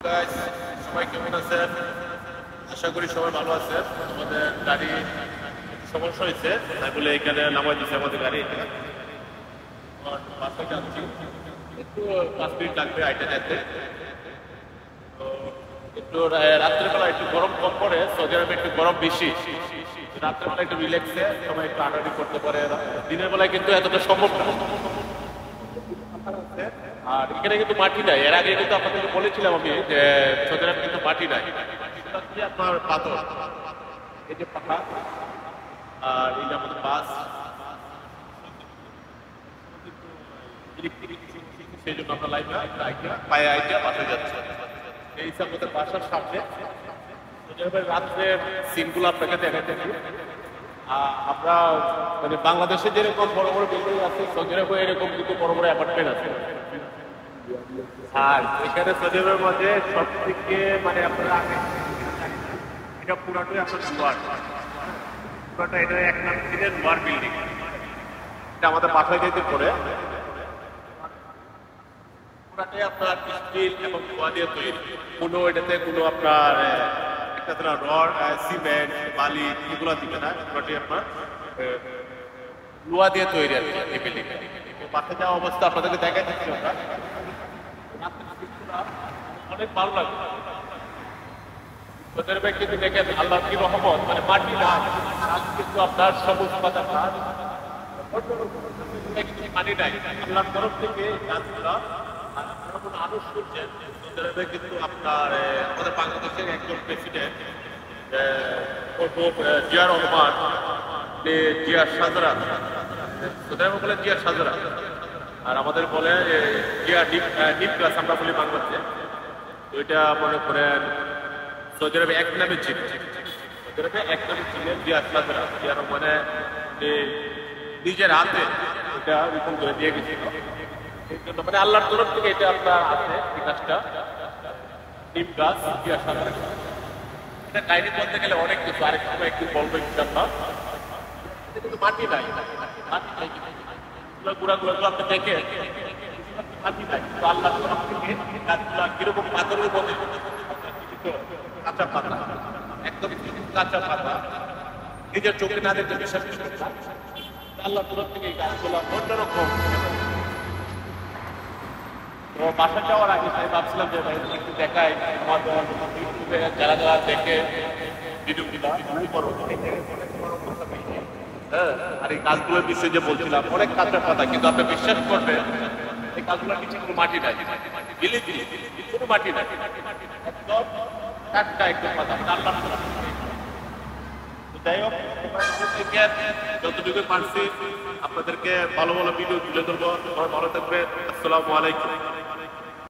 Guys, সবাই কেমন আছেন? আশা করি সবাই ভালো আছেন। আমাদের গাড়ি সমস্যা হয়েছে, তাই বলে এখানে নামাই দিচ্ছে আমাদের গাড়ি। বাসায় যাচ্ছি, একটু 5 মিনিট লাগবে আইটা যেতে। তো একটু রাত্রেবেলা একটু গরম কম পড়ে, সৌদি আরবে একটু গরম বেশি। রাত্রেবেলা একটু রিল্যাক্সে সবাই একটু আটাআটি করতে পারে, দিনের বেলায় কিন্তু এতটা সম্ভব না। আর এখানে কিন্তু মাটি নাই, এর আগে কিন্তু আপনাদেরকে বলেছিলাম আমি যে সৌদি আরবে কিন্তু মাটি নাই, আপনার পাথর, এই যে পাখা আর এই যে আমাদের বাস, সেই জন্য আমরা লাইন পায়ে আইটা বাসায় যাচ্ছে। এই হিসাব আমাদের বাসার সামনে রাত্রের সিনগুলো আপনাকে দেখাতে আমরা মানে বাংলাদেশে যেরকম বড় বড় বিল্ডিং আছে, সৌদি আরবে এরকম কিন্তু বড় বড় অ্যাপার্টমেন্ট আছে। আর এখানে সৌদি আরবের মধ্যে সব থেকে মানে আপনারা এটা পুরাটাই আপনার লোয়ার, পুরাটা এটা 1 লাখ দিনের লোয়ার বিল্ডিং। এটা আমাদের বাসায় যেতে পড়ে পুরাটাই আপনার স্টিল এবং লোহা দিয়ে তৈরি। কোনো এটাতে কোনো আপনার একটা রড, সিমেন্ট, বালি এগুলো দিবে না, পুরাটাই আপনার লোহা দিয়ে তৈরি আর কি এই বিল্ডিং। বাসায় যাওয়া অবস্থা আপনাদেরকে দেখাই দিচ্ছি আমরা। অনেক ভালো লাগে ওদের ভাই, কিন্তু দেখেন আল্লাহ কি রহমত, মানে মাটি না কিন্তু আপনার সবুজ পাতা পানি নাই আল্লাহর তরফ থেকে গাছগুলা আনুষ করছেন। কিন্তু আপনার আমাদের বাংলাদেশের একজন প্রেসিডেন্ট জিয়া রহমান, জিয়া সাজরা, ওদের বলে জিয়া সাজরা, আর আমাদের বলে জিয়া ডিপ ক্লাস আমরা বলি বাংলাদেশে। ওইটা মনে করেন সৌদি আরবে এক নামে ছিল, সৌদি আরবে এক নামে ছিলেন জিয়া সাজরা। জিয়া রহমানে নিজের হাতে এটা রোপণ করে দিয়ে গেছিল, এই জন্য মানে আল্লাহর তরফ থেকে এটা আপনার আছে এই গাছটা, নিম গাছ জিয়া সাজরা। এটা কাহিনী বলতে গেলে অনেক কিছু, আরেক সময় একটু বলবো ইনশাআল্লাহ। কিন্তু মাটি নাই, মাটি নাই, গুড়াগুলো আপনি দেখেন মাটি নাই, তো আল্লাহর তরফ থেকে গাছগুলা কিরকম পাথরের মধ্যে কাঁচা পাতা, একদম কাঁচা পাতা, নিজের চোখে না দেখতে বিশ্বাস করতে আল্লাহ তরফ থেকে এই গাছগুলা অন্যরকম। তো বাসা যাওয়ার আগে তাই ভাবছিলাম যে একটু দেখাই আমাদের ইউটিউবে যারা যারা দেখে ভিডিওগুলো, হ্যাঁ। আর এই গাছগুলোর বিষয়ে যে বলছিলাম অনেক কাঁচা পাতা, কিন্তু আপনি বিশ্বাস করবেন এই গাছগুলোর নিচে কোনো মাটি নাই, বিলি বিলি কোনো মাটি নাই, একদম টাটকা একদম পাতা। যাই হোক, যতটুকু পারছি আপনাদেরকে ভালো ভালো ভিডিও তুলে ধরবো। ভালো থাকবে। আসসালামু আলাইকুম।